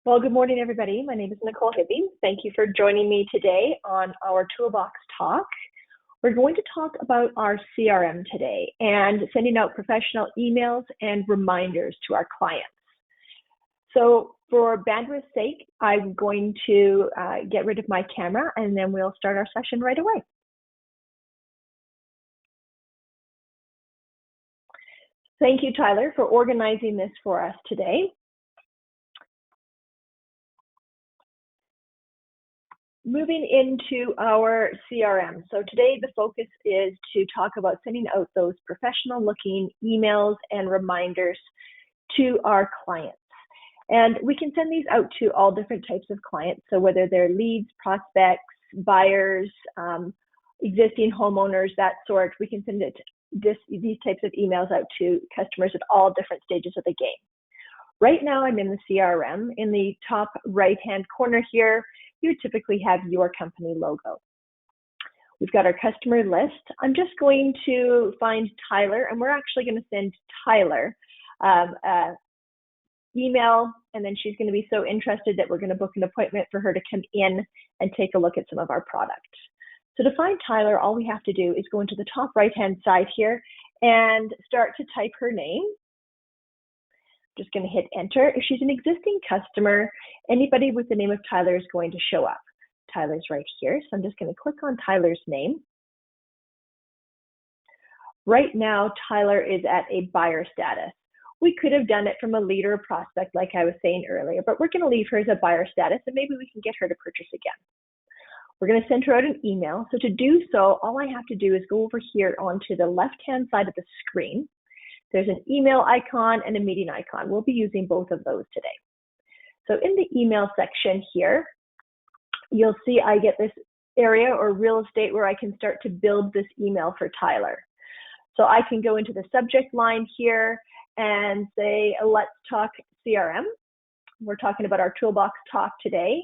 Well, good morning, everybody. My name is Nicole Hibby. Thank you for joining me today on our Toolbox Talk. We're going to talk about our CRM today and sending out professional emails and reminders to our clients. So for bandwidth's sake, I'm going to get rid of my camera and then we'll start our session right away. Thank you, Tyler, for organizing this for us today. Moving into our CRM. So today the focus is to talk about sending out those professional looking emails and reminders to our clients. And we can send these out to all different types of clients. So whether they're leads, prospects, buyers, existing homeowners, that sort, we can send these types of emails out to customers at all different stages of the game. Right now I'm in the CRM. In the top right-hand corner here, you typically have your company logo. We've got our customer list. I'm just going to find Tyler, and we're actually going to send Tyler an email, and then she's going to be so interested that we're going to book an appointment for her to come in and take a look at some of our products. So to find Tyler, all we have to do is go into the top right-hand side here and start to type her name. Just going to hit enter. If she's an existing customer, anybody with the name of Tyler is going to show up. Tyler's right here, so I'm just going to click on Tyler's name. Right now, Tyler is at a buyer status. We could have done it from a lead or a prospect like I was saying earlier, but we're going to leave her as a buyer status and maybe we can get her to purchase again. We're going to send her out an email. So to do so, all I have to do is go over here onto the left-hand side of the screen. There's an email icon and a meeting icon. We'll be using both of those today. So in the email section here, you'll see I get this area or real estate where I can start to build this email for Tyler. So I can go into the subject line here and say, let's talk CRM. We're talking about our Toolbox Talk today.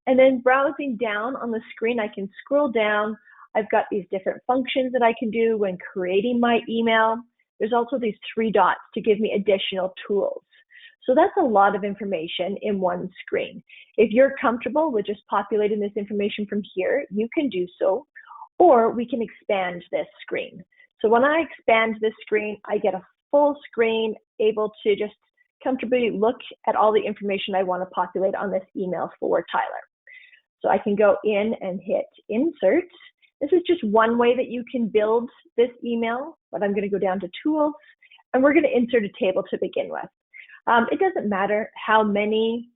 And then browsing down on the screen, I can scroll down. I've got these different functions that I can do when creating my email. There's also these 3 dots to give me additional tools. So that's a lot of information in one screen. If you're comfortable with just populating this information from here, you can do so, or we can expand this screen. So when I expand this screen, I get a full screen, able to just comfortably look at all the information I want to populate on this email for Tyler. So I can go in and hit insert. This is just one way that you can build this email, but I'm going to go down to tools and we're going to insert a table to begin with. It doesn't matter how many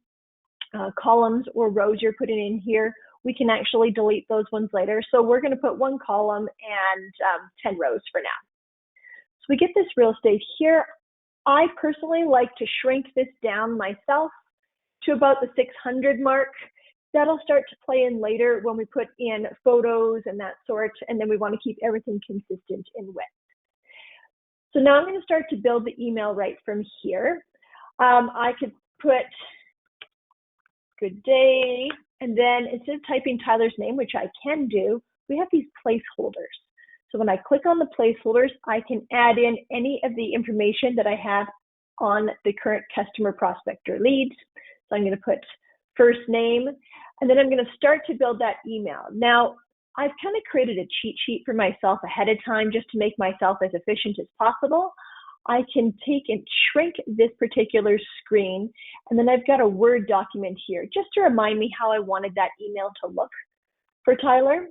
columns or rows you're putting in here. We can actually delete those ones later. So we're going to put 1 column and 10 rows for now. So we get this real estate here. I personally like to shrink this down myself to about the 600 mark. That'll start to play in later when we put in photos and that sort, and then we want to keep everything consistent in width. So now I'm going to start to build the email right from here. I could put good day, and then instead of typing Tyler's name, which I can do, we have these placeholders. So when I click on the placeholders, I can add in any of the information that I have on the current customer, prospect, or leads. So I'm going to put first name, and then I'm going to start to build that email. Now, I've kind of created a cheat sheet for myself ahead of time just to make myself as efficient as possible. I can take and shrink this particular screen, and then I've got a Word document here just to remind me how I wanted that email to look for Tyler.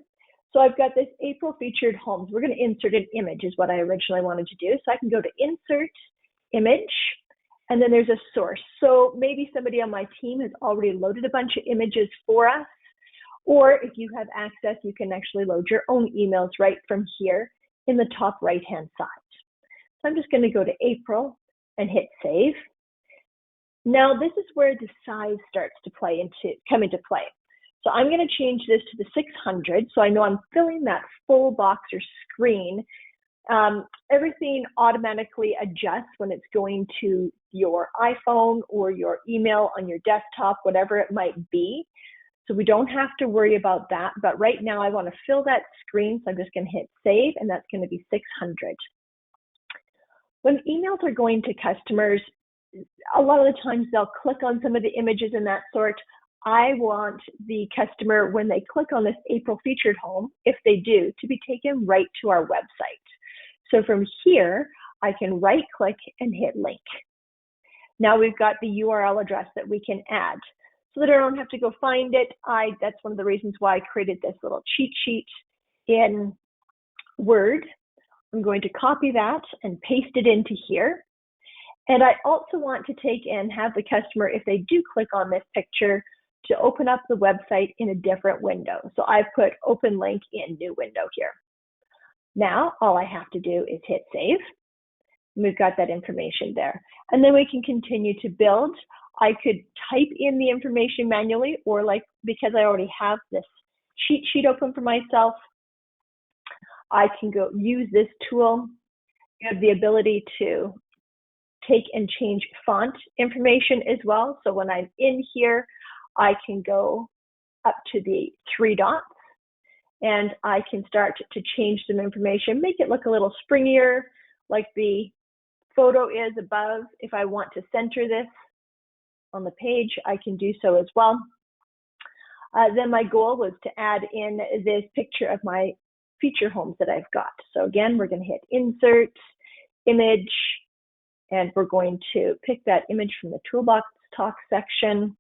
So I've got this April featured homes. We're going to insert an image is what I originally wanted to do. So I can go to insert image, and then there's a source. So maybe somebody on my team has already loaded a bunch of images for us, or if you have access, you can actually load your own emails right from here in the top right-hand side. So I'm just going to go to April and hit save. Now this is where the size starts to come into play. So I'm going to change this to the 600, so I know I'm filling that full box or screen. Everything automatically adjusts when it's going to your iPhone or your email on your desktop, whatever it might be. So we don't have to worry about that. But right now I want to fill that screen, so I'm just going to hit save, and that's going to be 600. When emails are going to customers, a lot of the times they'll click on some of the images and that sort. I want the customer, when they click on this April featured home, if they do, to be taken right to our website. So from here, I can right click and hit link. Now we've got the URL address that we can add so that I don't have to go find it. That's one of the reasons why I created this little cheat sheet in Word. I'm going to copy that and paste it into here. And I also want to take and have the customer, if they do click on this picture, to open up the website in a different window. So I've put open link in new window here. Now, all I have to do is hit save. We've got that information there. And then we can continue to build. I could type in the information manually, or because I already have this cheat sheet open for myself, I can go use this tool. You have the ability to take and change font information as well. So when I'm in here, I can go up to the 3 dots and I can start to change some information, make it look a little springier, like the photo is above. If I want to center this on the page, I can do so as well. Then my goal was to add in this picture of my feature homes that I've got. So again, we're going to hit insert, image, and we're going to pick that image from the Toolbox Talk section.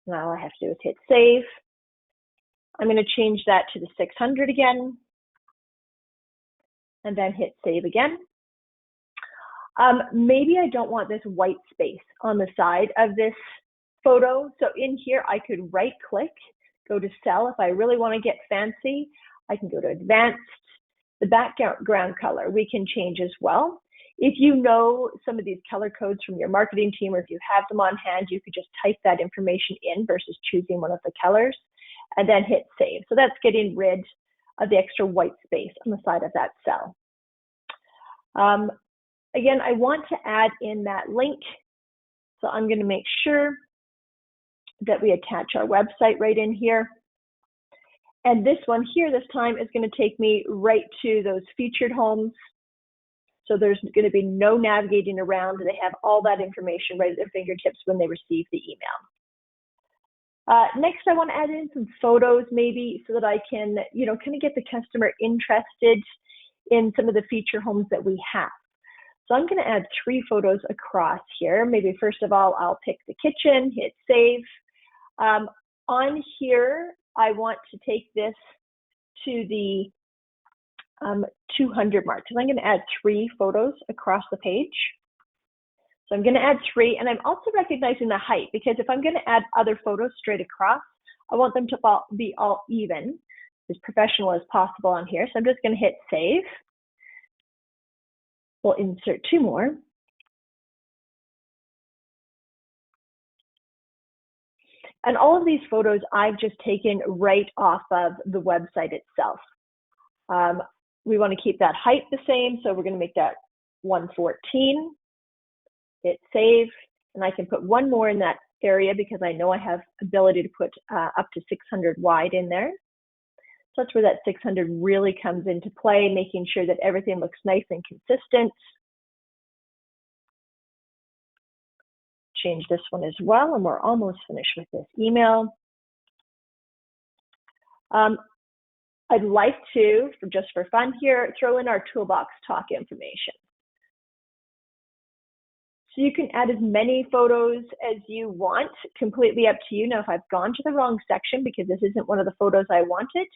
Now all I have to do is hit save. I'm going to change that to the 600 again, and then hit save again. Maybe I don't want this white space on the side of this photo. So in here, I could right click, go to cell. If I really want to get fancy, I can go to advanced. The background color we can change as well. If you know some of these color codes from your marketing team, or if you have them on hand, you could just type that information in versus choosing one of the colors and then hit save. So that's getting rid of the extra white space on the side of that cell. Again, I want to add in that link. So I'm going to make sure that we attach our website right in here. And this one here, this time, is going to take me right to those featured homes. So there's going to be no navigating around. They have all that information right at their fingertips when they receive the email. Next, I want to add in some photos maybe so that I can, kind of get the customer interested in some of the feature homes that we have. So I'm going to add 3 photos across here. Maybe first of all, I'll pick the kitchen, hit save. On here, I want to take this to the 200 mark, because I'm going to add 3 photos across the page. So I'm going to add 3, and I'm also recognizing the height, because if I'm going to add other photos straight across, I want them to be all even, as professional as possible on here. So I'm just going to hit save. We'll insert 2 more. And all of these photos I've just taken right off of the website itself. We want to keep that height the same, so we're going to make that 114. Hit save, and I can put 1 more in that area because I know I have ability to put up to 600 wide in there. So that's where that 600 really comes into play, making sure that everything looks nice and consistent. Change this one as well, and we're almost finished with this email. I'd like to, just for fun here, throw in our Toolbox Talk information. So you can add as many photos as you want, completely up to you. Now, if I've gone to the wrong section because this isn't one of the photos I wanted,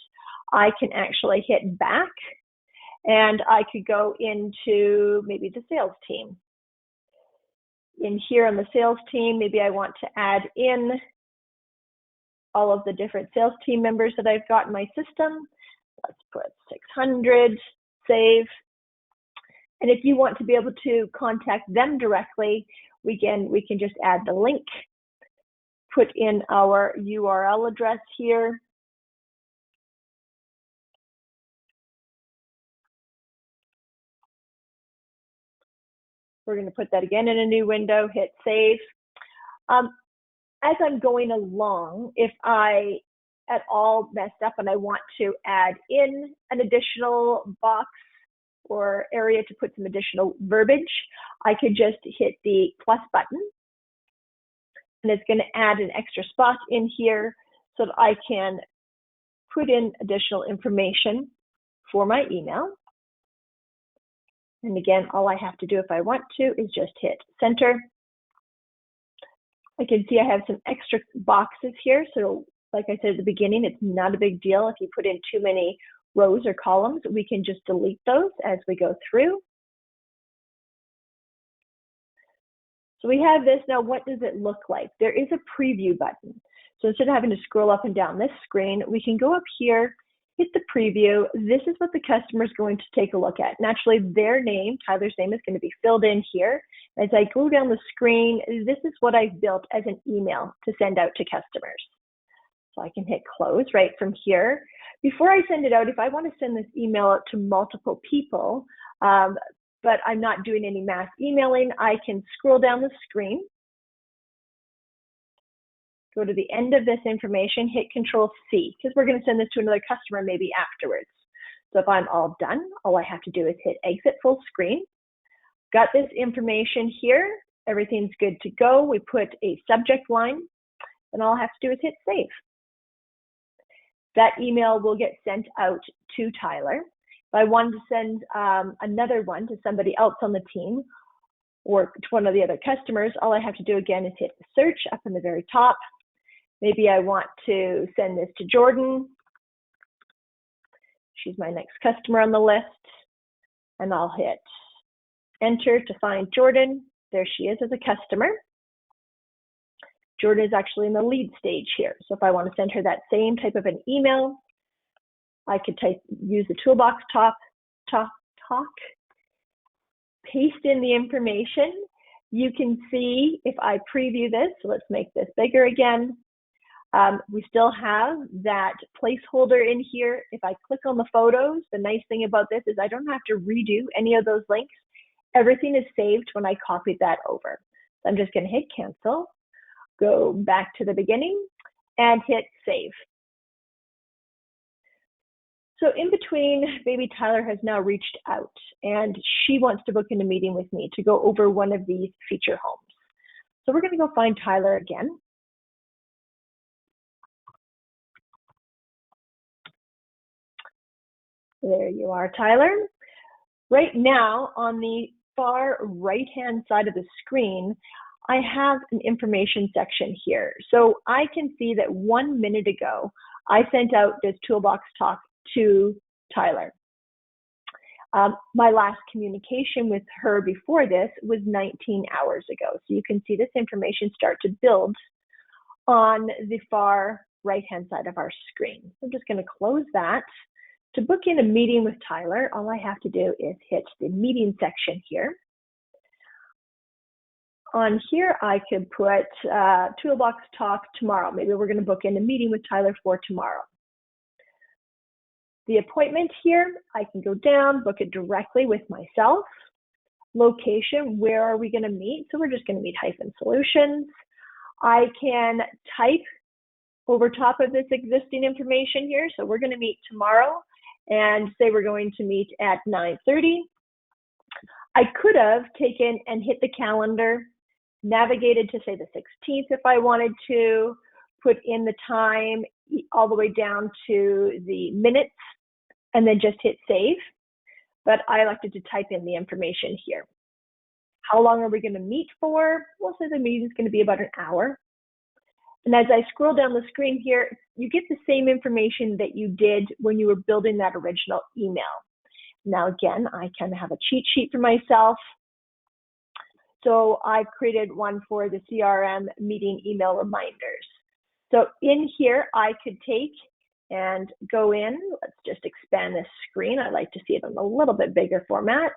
I can actually hit back, and I could go into maybe the sales team. In here on the sales team, maybe I want to add in all of the different sales team members that I've got in my system. Let's put 600, save. And if you want to be able to contact them directly, we can just add the link, put in our URL address here. We're going to put that again in a new window, hit save. As I'm going along, if I at all messed up and I want to add in an additional box, or area to put some additional verbiage, I could just hit the plus button, and it's going to add an extra spot in here so that I can put in additional information for my email. And again, all I have to do if I want to is just hit center. I can see I have some extra boxes here. So like I said at the beginning, it's not a big deal if you put in too many rows or columns. We can just delete those as we go through. So we have this. Now, what does it look like? There is a preview button. So instead of having to scroll up and down this screen, we can go up here, hit the preview. This is what the customer is going to take a look at. Naturally, their name, Tyler's name, is going to be filled in here. As I go down the screen, this is what I've built as an email to send out to customers. So I can hit close right from here. Before I send it out, if I want to send this email out to multiple people, but I'm not doing any mass emailing, I can scroll down the screen, go to the end of this information, hit Control-C, because we're going to send this to another customer maybe afterwards. So if I'm all done, all I have to do is hit Exit Full Screen. Got this information here. Everything's good to go. We put a subject line, and all I have to do is hit Save. That email will get sent out to Tyler. If I wanted to send another one to somebody else on the team or to one of the other customers, all I have to do again is hit search up in the very top. Maybe I want to send this to Jordan. She's my next customer on the list. And I'll hit enter to find Jordan. There she is as a customer. Jordan is actually in the lead stage here. So if I want to send her that same type of an email, I could use the Toolbox Talk, paste in the information. You can see if I preview this, so let's make this bigger again. We still have that placeholder in here. If I click on the photos, the nice thing about this is I don't have to redo any of those links. Everything is saved when I copied that over. So I'm just going to hit cancel, go back to the beginning, and hit save. So in between, baby Tyler has now reached out, and she wants to book in a meeting with me to go over one of these feature homes. So we're going to go find Tyler again. There you are, Tyler. Right now, on the far right-hand side of the screen, I have an information section here. So I can see that 1 minute ago, I sent out this Toolbox Talk to Tyler. My last communication with her before this was 19 hours ago. So you can see this information start to build on the far right-hand side of our screen. I'm just going to close that. To book in a meeting with Tyler, all I have to do is hit the meeting section here. On here, I could put Toolbox Talk tomorrow. Maybe we're going to book in a meeting with Tyler for tomorrow. The appointment here, I can go down, book it directly with myself. Location, where are we going to meet? So we're just going to meet Hyphen Solutions. I can type over top of this existing information here. So we're going to meet tomorrow and say we're going to meet at 9:30. I could have taken and hit the calendar, navigated to say the 16th if I wanted to, put in the time all the way down to the minutes, and then just hit save. But I elected to type in the information here. How long are we going to meet for? We'll say the meeting is going to be about an hour. And as I scroll down the screen here, you get the same information that you did when you were building that original email. Now, again, I kind of have a cheat sheet for myself. So I've created one for the CRM meeting email reminders. So in here, I could take and go in. Let's just expand this screen. I like to see it in a little bit bigger format.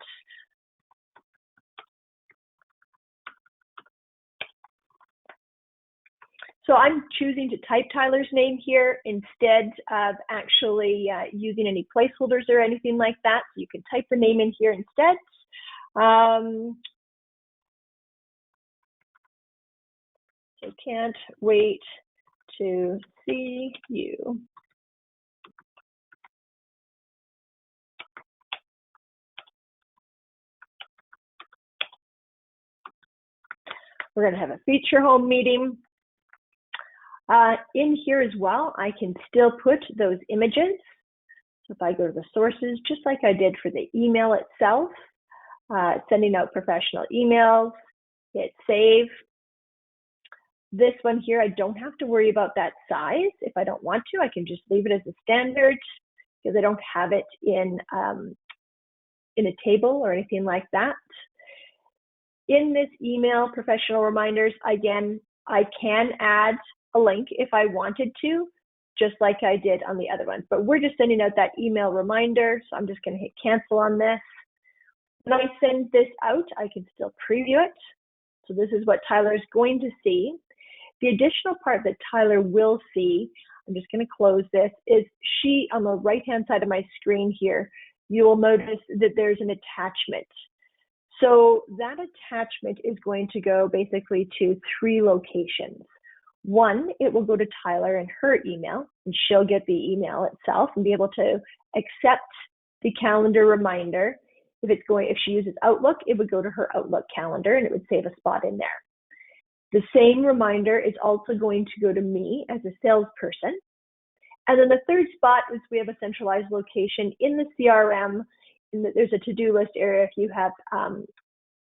So I'm choosing to type Tyler's name here instead of actually using any placeholders or anything like that. So you can type the name in here instead. So can't wait to see you. We're going to have a feature home meeting. In here as well, I can still put those images. So if I go to the sources, just like I did for the email itself, sending out professional emails, hit save. This one here, I don't have to worry about that size. If I don't want to, I can just leave it as a standard because I don't have it in a table or anything like that. In this email professional reminders, again, I can add a link if I wanted to, just like I did on the other ones. But we're just sending out that email reminder, so I'm just going to hit cancel on this. When I send this out, I can still preview it. So this is what Tyler's going to see. The additional part that Tyler will see, I'm just going to close this, is she, on the right-hand side of my screen here, you will notice that there's an attachment. So that attachment is going to go basically to 3 locations. One, it will go to Tyler and her email, and she'll get the email itself and be able to accept the calendar reminder. If she uses Outlook, it would go to her Outlook calendar and it would save a spot in there. The same reminder is also going to go to me as a salesperson. And then the third spot is we have a centralized location in the CRM. There's a to-do list area if you have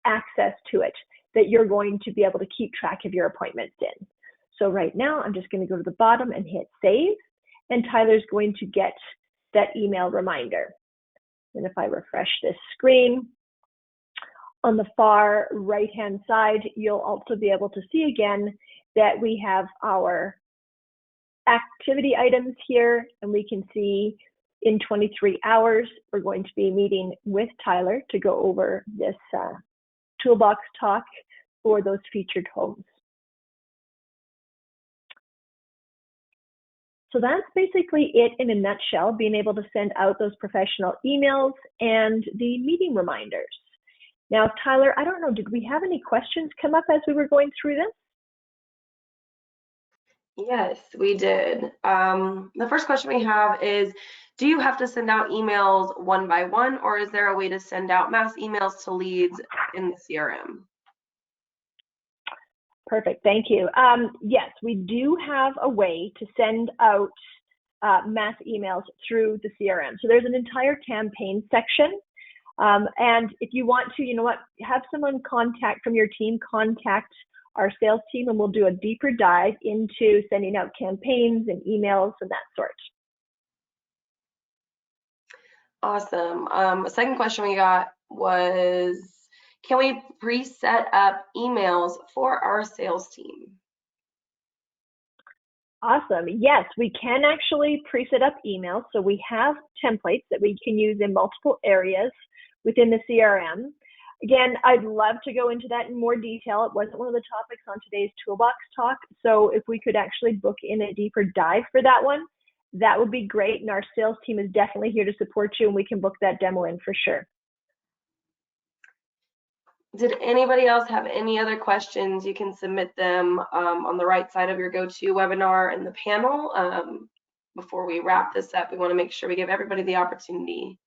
access to it, that you're going to be able to keep track of your appointments in. So right now, I'm just going to go to the bottom and hit save, and Tyler's going to get that email reminder. And if I refresh this screen, on the far right-hand side, you'll also be able to see again that we have our activity items here, and we can see in 23 hours, we're going to be meeting with Tyler to go over this Toolbox Talk for those featured homes. So that's basically it in a nutshell, being able to send out those professional emails and the meeting reminders. Now, Tyler, I don't know, did we have any questions come up as we were going through this? Yes, we did. The first question we have is, do you have to send out emails one by one, or is there a way to send out mass emails to leads in the CRM? Perfect, thank you. Yes, we do have a way to send out mass emails through the CRM. So there's an entire campaign section. And if you want to, you know what, have someone from your team contact our sales team, and we'll do a deeper dive into sending out campaigns and emails and that sort. Awesome. A second question we got was, can we pre-set up emails for our sales team? Awesome. Yes, we can actually pre-set up emails. So we have templates that we can use in multiple areas within the CRM. Again, I'd love to go into that in more detail. It wasn't one of the topics on today's Toolbox Talk. So if we could actually book in a deeper dive for that one, that would be great. And our sales team is definitely here to support you, and we can book that demo in for sure. Did anybody else have any other questions? You can submit them on the right side of your GoToWebinar in the panel. Before we wrap this up, we want to make sure we give everybody the opportunity.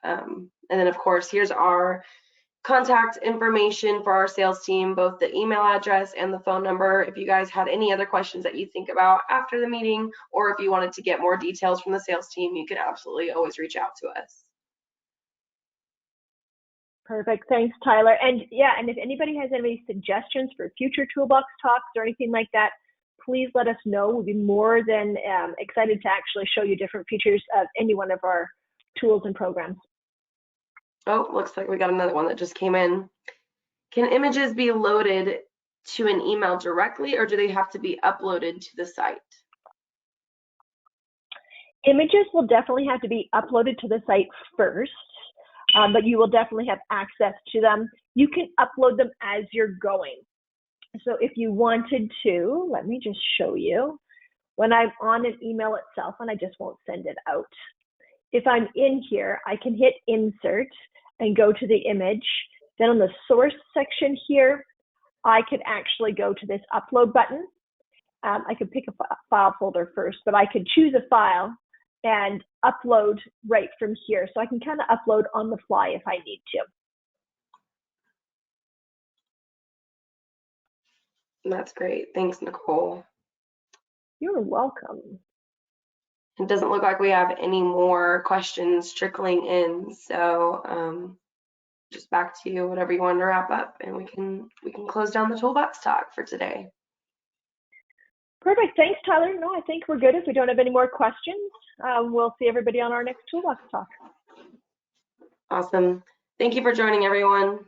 And then, of course, here's our contact information for our sales team, both the email address and the phone number. If you guys had any other questions that you think about after the meeting, or if you wanted to get more details from the sales team, you can absolutely always reach out to us. Perfect. Thanks, Tyler. And yeah, and if anybody has any suggestions for future Toolbox Talks or anything like that, please let us know. We'll be more than excited to actually show you different features of any one of our tools and programs. Oh, looks like we got another one that just came in. Can images be loaded to an email directly, or do they have to be uploaded to the site? Images will definitely have to be uploaded to the site first, but you will definitely have access to them. You can upload them as you're going. So if you wanted to, let me just show you. When I'm on an email itself, and I just won't send it out, if I'm in here, I can hit insert and go to the image. Then on the source section here, I could actually go to this upload button. I could pick a file folder first, but I could choose a file and upload right from here. So I can kind of upload on the fly if I need to. That's great. Thanks, Nicole. You're welcome. It doesn't look like we have any more questions trickling in, so just back to you, whatever you want to wrap up, and we can close down the Toolbox Talk for today. Perfect. Thanks, Tyler. No, I think we're good if we don't have any more questions. We'll see everybody on our next Toolbox Talk. Awesome. Thank you for joining, everyone.